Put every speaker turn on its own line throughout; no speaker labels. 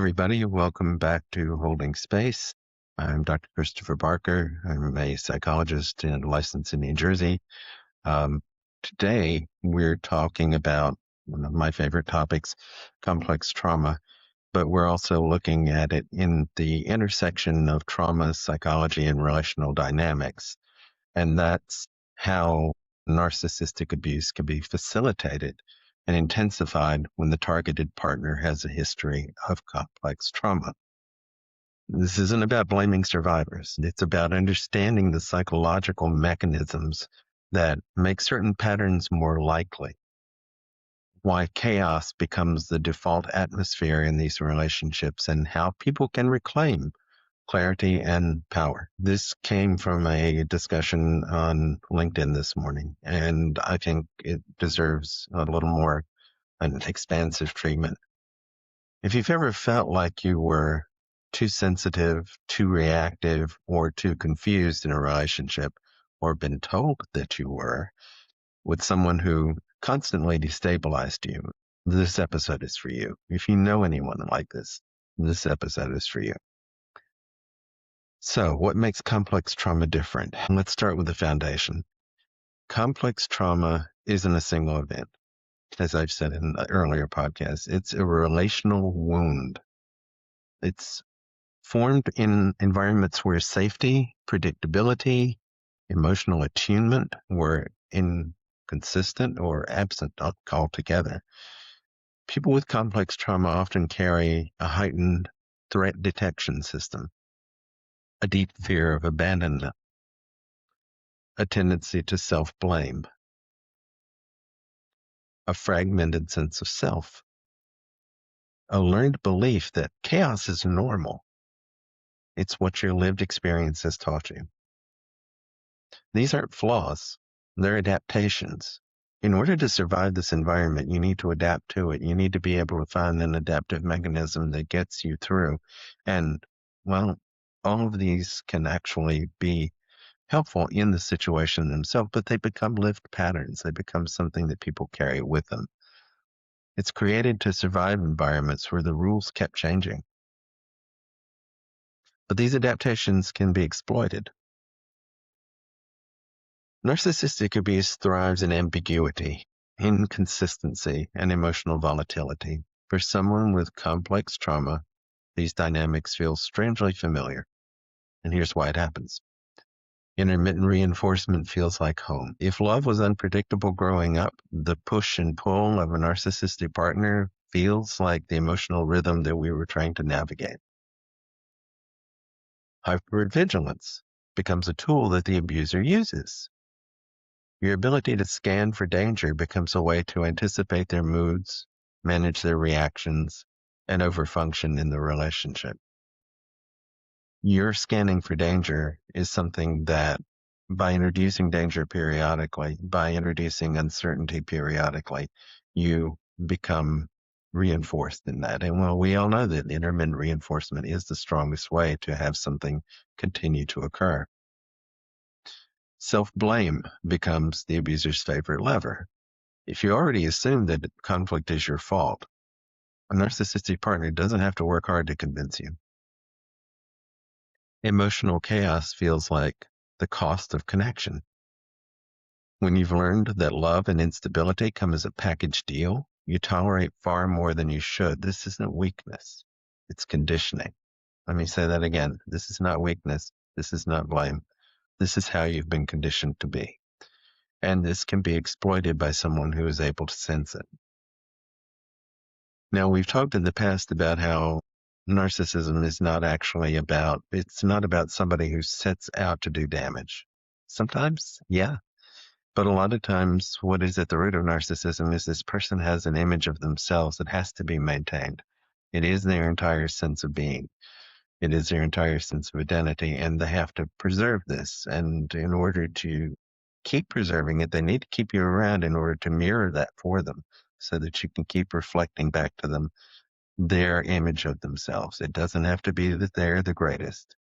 everybody. Welcome back to Holding Space. I'm Dr. Christopher Barker. I'm a psychologist and licensed in New Jersey. Today, we're talking about one of my favorite topics, complex trauma, but we're also looking at it in the intersection of trauma, psychology, and relational dynamics. And that's how narcissistic abuse can be facilitated and intensified when the targeted partner has a history of complex trauma. This isn't about blaming survivors. It's about understanding the psychological mechanisms that make certain patterns more likely, why chaos becomes the default atmosphere in these relationships, and how people can reclaim clarity and power. This came from a discussion on LinkedIn this morning, and I think it deserves a little more an expansive treatment. If you've ever felt like you were too sensitive, too reactive, or too confused in a relationship, or been told that you were with someone who constantly destabilized you, this episode is for you. If you know anyone like this episode is for you. So, what makes complex trauma different? Let's start with the foundation. Complex trauma isn't a single event. As I've said in the earlier podcasts, it's a relational wound. It's formed in environments where safety, predictability, emotional attunement were inconsistent or absent altogether. People with complex trauma often carry a heightened threat detection system, a deep fear of abandonment, a tendency to self-blame, a fragmented sense of self, a learned belief that chaos is normal. It's what your lived experience has taught you. These aren't flaws, they're adaptations. In order to survive this environment, you need to adapt to it. You need to be able to find an adaptive mechanism that gets you through. And, well, all of these can actually be helpful in the situation themselves, but they become lived patterns. They become something that people carry with them. It's created to survive environments where the rules kept changing. But these adaptations can be exploited. Narcissistic abuse thrives in ambiguity, inconsistency, and emotional volatility. For someone with complex trauma, these dynamics feel strangely familiar. And here's why it happens. Intermittent reinforcement feels like home. If love was unpredictable growing up, the push and pull of a narcissistic partner feels like the emotional rhythm that we were trying to navigate. Hypervigilance becomes a tool that the abuser uses. Your ability to scan for danger becomes a way to anticipate their moods, manage their reactions, and overfunction in the relationship. Your scanning for danger is something that, by introducing danger periodically, by introducing uncertainty periodically, you become reinforced in that. And well, we all know that intermittent reinforcement is the strongest way to have something continue to occur. Self-blame becomes the abuser's favorite lever. If you already assume that conflict is your fault, a narcissistic partner doesn't have to work hard to convince you. Emotional chaos feels like the cost of connection. When you've learned that love and instability come as a package deal, you tolerate far more than you should. This isn't weakness. It's conditioning. Let me say that again. This is not weakness. This is not blame. This is how you've been conditioned to be. And this can be exploited by someone who is able to sense it. Now, we've talked in the past about how narcissism is not actually about, it's not about somebody who sets out to do damage. Sometimes, yeah. But a lot of times, what is at the root of narcissism is this person has an image of themselves that has to be maintained. It is their entire sense of being. It is their entire sense of identity, and they have to preserve this. And in order to keep preserving it, they need to keep you around in order to mirror that for them so that you can keep reflecting back to them their image of themselves. It doesn't have to be that they're the greatest.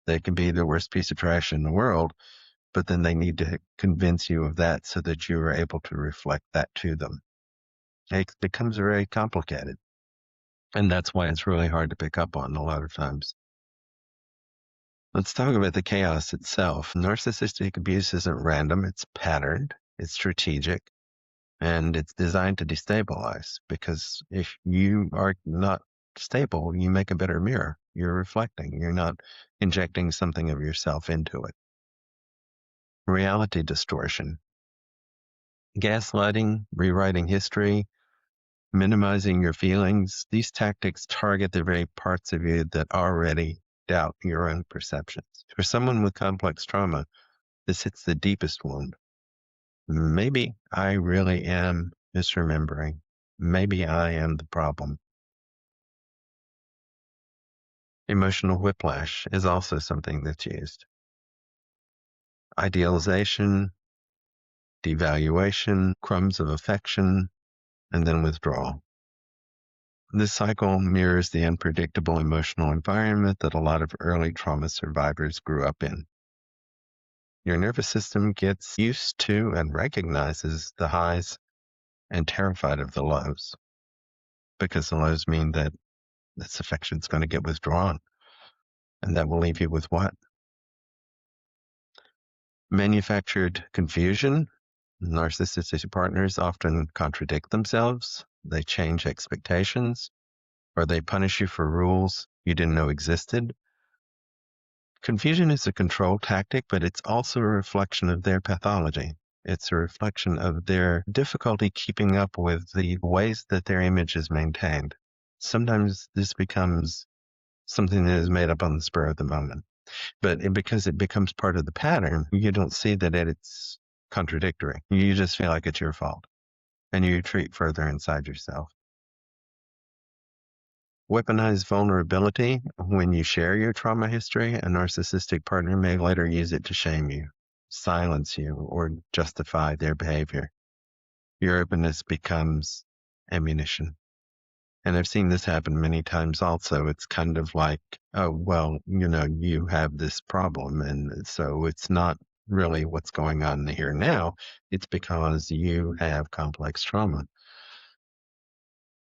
They can be the worst piece of trash in the world, but then they need to convince you of that so that you are able to reflect that to them. It becomes very complicated. And that's why it's really hard to pick up on a lot of times. Let's talk about the chaos itself. Narcissistic abuse isn't random, it's patterned, it's strategic, and it's designed to destabilize, because if you are not stable, you make a better mirror. You're reflecting, you're not injecting something of yourself into it. Reality distortion, gaslighting, rewriting history, minimizing your feelings. These tactics target the very parts of you that already doubt your own perceptions. For someone with complex trauma, this hits the deepest wound. Maybe I really am misremembering. Maybe I am the problem. Emotional whiplash is also something that's used. Idealization, devaluation, crumbs of affection, and then withdrawal. This cycle mirrors the unpredictable emotional environment that a lot of early trauma survivors grew up in. Your nervous system gets used to and recognizes the highs and terrified of the lows, because the lows mean that this affection is going to get withdrawn, and that will leave you with what? Manufactured confusion. Narcissistic partners often contradict themselves. They change expectations, or they punish you for rules you didn't know existed. Confusion is a control tactic, but it's also a reflection of their pathology. It's a reflection of their difficulty keeping up with the ways that their image is maintained. Sometimes this becomes something that is made up on the spur of the moment. But because it becomes part of the pattern, you don't see that it's contradictory. You just feel like it's your fault, and you retreat further inside yourself. Weaponized vulnerability. When you share your trauma history, a narcissistic partner may later use it to shame you, silence you, or justify their behavior. Your openness becomes ammunition. And I've seen this happen many times also. It's kind of like, oh, well, you have this problem. And so it's not really what's going on here now. It's because you have complex trauma.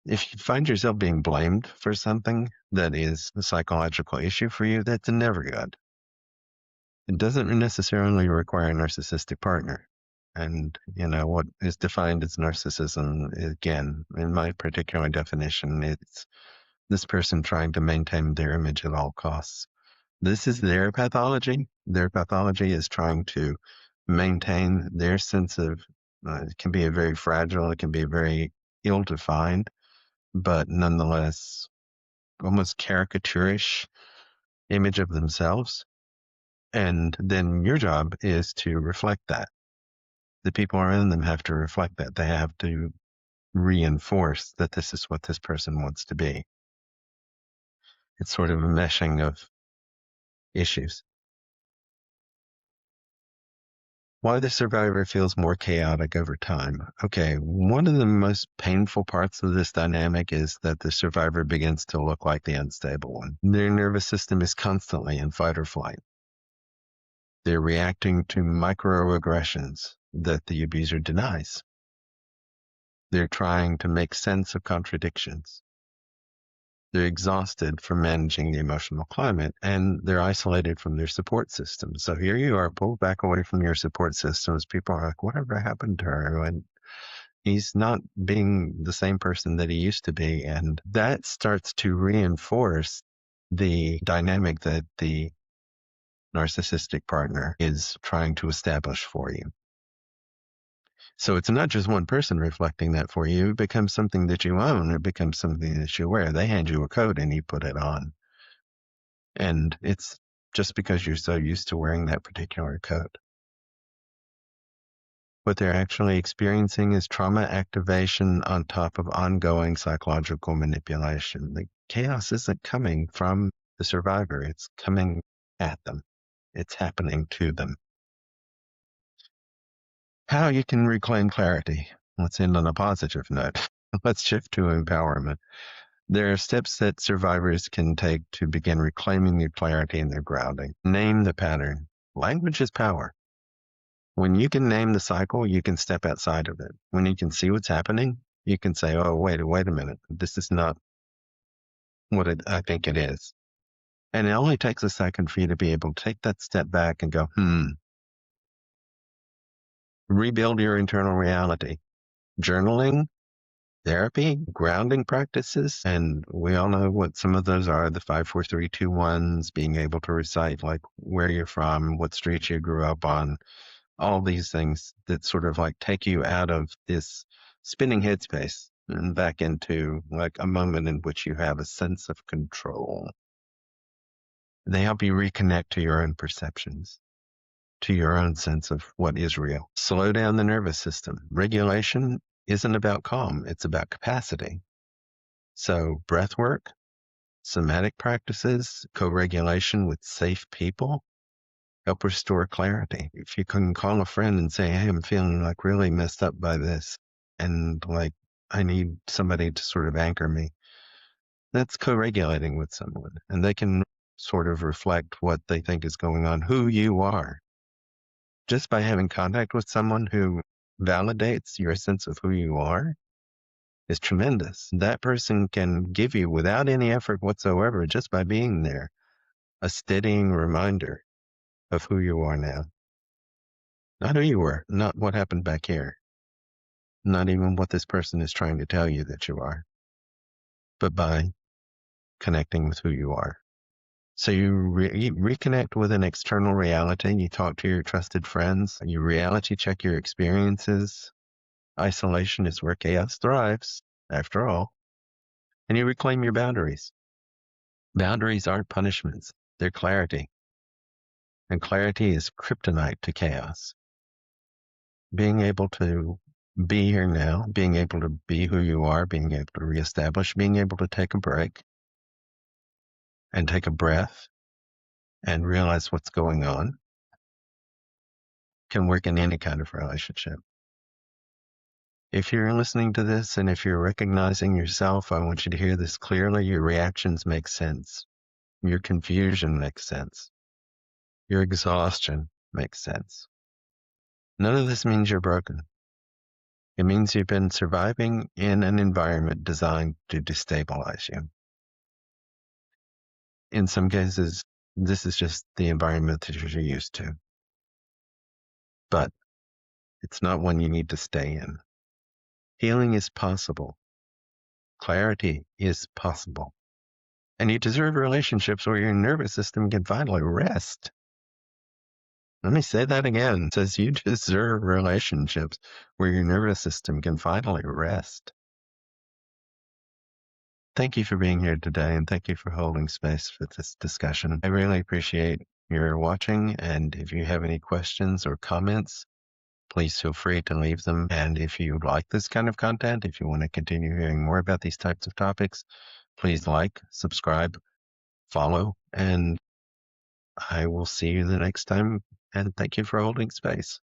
If you find yourself being blamed for something that is a psychological issue for you, that's never good. It doesn't necessarily require a narcissistic partner. And, what is defined as narcissism, again, in my particular definition, it's this person trying to maintain their image at all costs. This is their pathology. Their pathology is trying to maintain their sense of, it can be a very fragile, it can be very ill-defined, but nonetheless almost caricaturish image of themselves. And then your job is to reflect that. The people around them have to reflect that. They have to reinforce that this is what this person wants to be. It's sort of a meshing of issues. Why the survivor feels more chaotic over time. Okay, one of the most painful parts of this dynamic is that the survivor begins to look like the unstable one. Their nervous system is constantly in fight or flight. They're reacting to microaggressions that the abuser denies. They're trying to make sense of contradictions. They're exhausted from managing the emotional climate, and they're isolated from their support system. So here you are, pulled back away from your support systems. People are like, whatever happened to her? And he's not being the same person that he used to be. And that starts to reinforce the dynamic that the narcissistic partner is trying to establish for you. So it's not just one person reflecting that for you. It becomes something that you own. It becomes something that you wear. They hand you a coat and you put it on. And it's just because you're so used to wearing that particular coat. What they're actually experiencing is trauma activation on top of ongoing psychological manipulation. The chaos isn't coming from the survivor. It's coming at them. It's happening to them. How you can reclaim clarity. Let's end on a positive note. Let's shift to empowerment. There are steps that survivors can take to begin reclaiming their clarity and their grounding. Name the pattern. Language is power. When you can name the cycle, you can step outside of it. When you can see what's happening, you can say, oh, wait a minute. This is not I think it is. And it only takes a second for you to be able to take that step back and go, rebuild your internal reality. Journaling, therapy, grounding practices, and we all know what some of those are, the 5, 4, 3, 2, 1s, being able to recite like where you're from, what street you grew up on, all these things that sort of like take you out of this spinning headspace and back into like a moment in which you have a sense of control. They help you reconnect to your own perceptions, to your own sense of what is real. Slow down the nervous system. Regulation isn't about calm, it's about capacity. So, breath work, somatic practices, co regulation with safe people help restore clarity. If you can call a friend and say, hey, I'm feeling like really messed up by this, and like I need somebody to sort of anchor me, that's co regulating with someone. And they can sort of reflect what they think is going on, who you are. Just by having contact with someone who validates your sense of who you are is tremendous. That person can give you, without any effort whatsoever, just by being there, a steadying reminder of who you are now. Not who you were, not what happened back here, not even what this person is trying to tell you that you are, but by connecting with who you are. So you reconnect with an external reality. You talk to your trusted friends. You reality check your experiences. Isolation is where chaos thrives, after all. And you reclaim your boundaries. Boundaries aren't punishments, they're clarity. And clarity is kryptonite to chaos. Being able to be here now, being able to be who you are, being able to reestablish, being able to take a break and take a breath and realize what's going on can work in any kind of relationship. If you're listening to this and if you're recognizing yourself, I want you to hear this clearly. Your reactions make sense. Your confusion makes sense. Your exhaustion makes sense. None of this means you're broken. It means you've been surviving in an environment designed to destabilize you. In some cases, this is just the environment that you're used to. But it's not one you need to stay in. Healing is possible. Clarity is possible. And you deserve relationships where your nervous system can finally rest. Let me say that again. It says you deserve relationships where your nervous system can finally rest. Thank you for being here today, and thank you for holding space for this discussion. I really appreciate your watching, and if you have any questions or comments, please feel free to leave them. And if you like this kind of content, if you want to continue hearing more about these types of topics, please like, subscribe, follow, and I will see you the next time. And thank you for holding space.